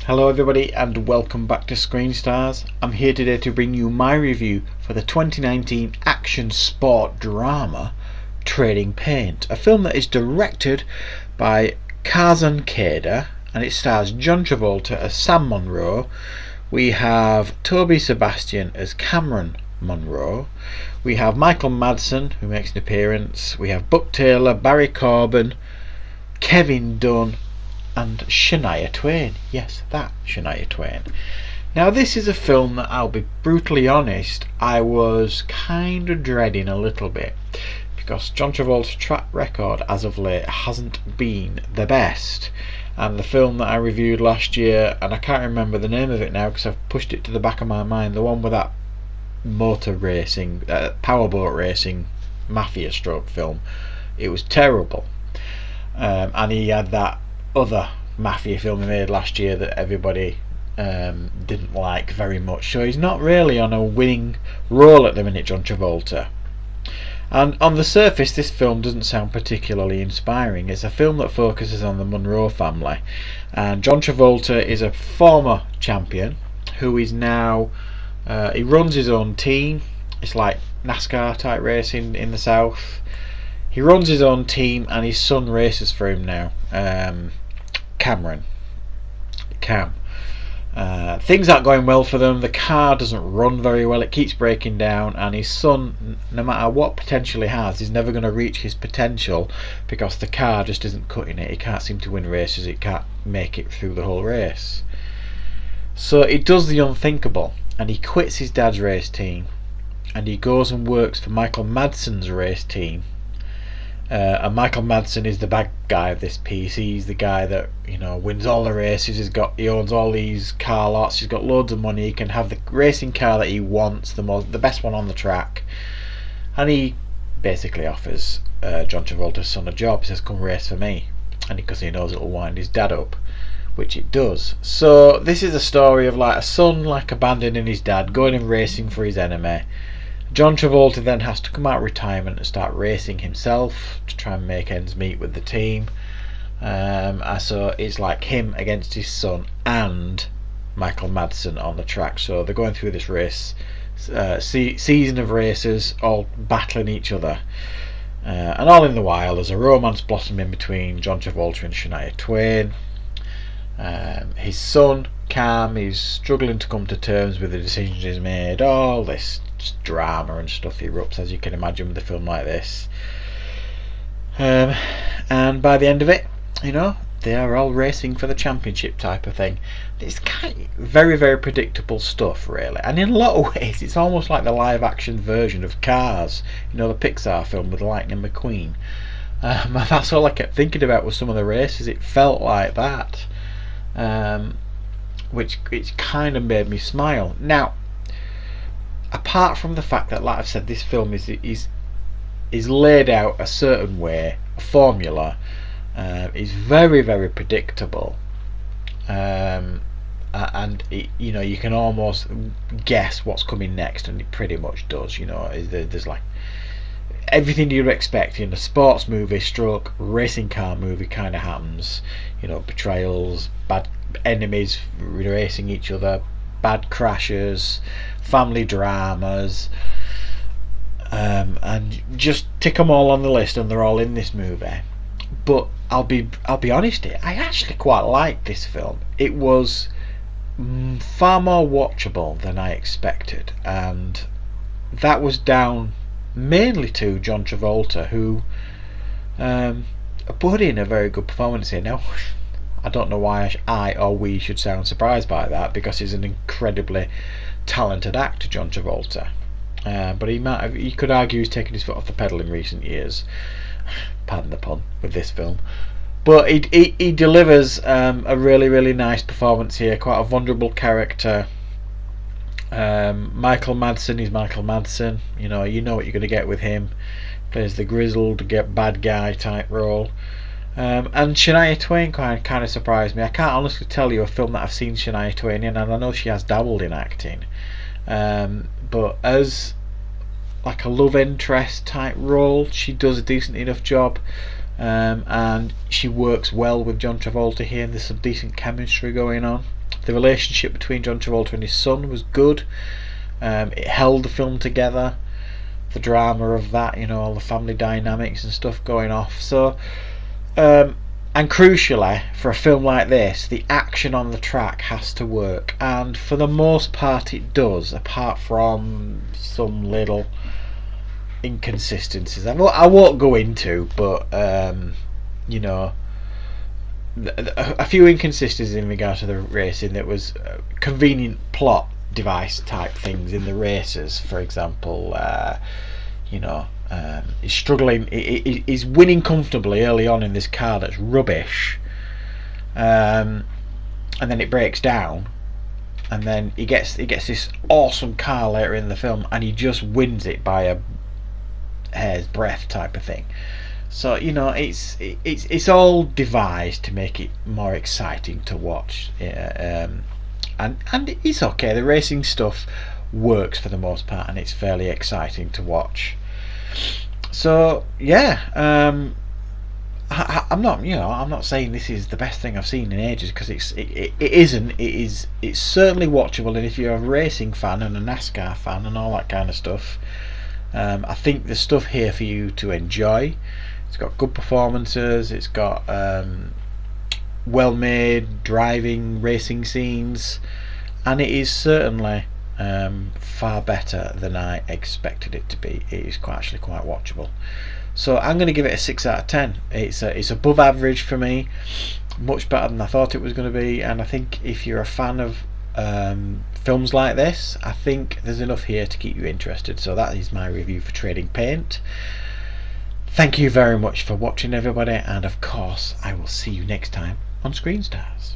Hello everybody and welcome back to Screen Stars. I'm here today to bring you my review for the 2019 action sport drama Trading Paint, a film that is directed by Kazan Keda and it stars John Travolta as Sam Munroe. We have Toby Sebastian as Cameron Munroe. We have Michael Madsen, who makes an appearance. We have Buck Taylor, Barry Corbin, Kevin Dunn and Shania Twain. Yes, that Shania Twain. Now this is a film that, I'll be brutally honest, I was kind of dreading a little bit, because John Travolta's track record as of late hasn't been the best. And the film that I reviewed last year, and I can't remember the name of it now because I've pushed it to the back of my mind, the one with that motor racing, powerboat racing mafia stroke film, it was terrible. And he had that other mafia film he made last year that everybody didn't like very much, so he's not really on a winning role at the minute, John Travolta. And on the surface this film doesn't sound particularly inspiring. It's a film that focuses on the Munroe family, and John Travolta is a former champion who is now he runs his own team. It's like NASCAR type racing in the south. He runs his own team and his son races for him now, Cam. Things aren't going well for them. The car doesn't run very well, it keeps breaking down, and his son, no matter what potential he has, is never going to reach his potential because the car just isn't cutting it. He can't seem to win races, it can't make it through the whole race. So he does the unthinkable and he quits his dad's race team and he goes and works for Michael Madsen's race team. And Michael Madsen is the bad guy of this piece. He's the guy that, you know, wins all the races. He owns all these car lots. He's got loads of money. He can have the racing car that he wants, the best one on the track. And he basically offers John Travolta's son a job. He says, "Come race for me," and because he knows it'll wind his dad up, which it does. So this is a story of like a son like abandoning his dad, going and racing for his enemy. John Travolta then has to come out of retirement and start racing himself to try and make ends meet with the team. So it's like him against his son and Michael Madsen on the track. So they're going through this race season of races, all battling each other. And all in the while there's a romance blossoming between John Travolta and Shania Twain. His son Cam is struggling to come to terms with the decisions he's made. All this drama and stuff erupts, as you can imagine, with a film like this. And by the end of it, you know, they are all racing for the championship type of thing. It's kind of very, very predictable stuff, really. And in a lot of ways, it's almost like the live-action version of Cars. You know, the Pixar film with Lightning McQueen. That's all I kept thinking about with some of the races. It felt like that. Which kind of made me smile. Now, apart from the fact that, like I've said, this film is laid out a certain way, a formula, is very, very predictable, and you know, you can almost guess what's coming next, and it pretty much does. You know, there's like everything you'd expect in a sports movie stroke racing car movie kind of happens. You know, betrayals, bad enemies racing each other, bad crashes, family dramas, and just tick them all on the list, and they're all in this movie. But I'll be honest here, I actually quite liked this film. It was far more watchable than I expected, and that was down mainly to John Travolta, who put in a very good performance here. Now, I don't know why I or we should sound surprised by that, because he's an incredibly talented actor, John Travolta. But he could argue he's taken his foot off the pedal in recent years. Pardon the pun with this film. But he delivers a really, really nice performance here. Quite a vulnerable character. Michael Madsen is Michael Madsen. You know what you're going to get with him. Plays the grizzled, bad guy type role. And Shania Twain kind of surprised me. I can't honestly tell you a film that I've seen Shania Twain in, and I know she has dabbled in acting. But as like a love interest type role, she does a decent enough job. and she works well with John Travolta here, and there's some decent chemistry going on. The relationship between John Travolta and his son was good. It held the film together. The drama of that, all the family dynamics and stuff going off. So, and crucially, for a film like this, the action on the track has to work, and for the most part it does, apart from some little inconsistencies. I won't go into, but a few inconsistencies in regard to the racing. That was convenient plot device type things in the races. For example, he's struggling. He's winning comfortably early on in this car that's rubbish, and then it breaks down, and then he gets this awesome car later in the film, and he just wins it by a hair's breadth type of thing. So it's all devised to make it more exciting to watch, and it's okay. The racing stuff works for the most part, and it's fairly exciting to watch. So yeah, I'm not saying this is the best thing I've seen in ages, because it isn't. It's certainly watchable, and if you're a racing fan and a NASCAR fan and all that kind of stuff, I think there's stuff here for you to enjoy. It's got good performances. It's got well-made driving racing scenes, and it is certainly far better than I expected it to be. It is actually quite watchable. So I'm going to give it a 6 out of 10. It's above average for me, much better than I thought it was going to be. And I think if you're a fan of films like this, I think there's enough here to keep you interested. So that is my review for Trading Paint. Thank you very much for watching, everybody, and of course I will see you next time on Screen Stars.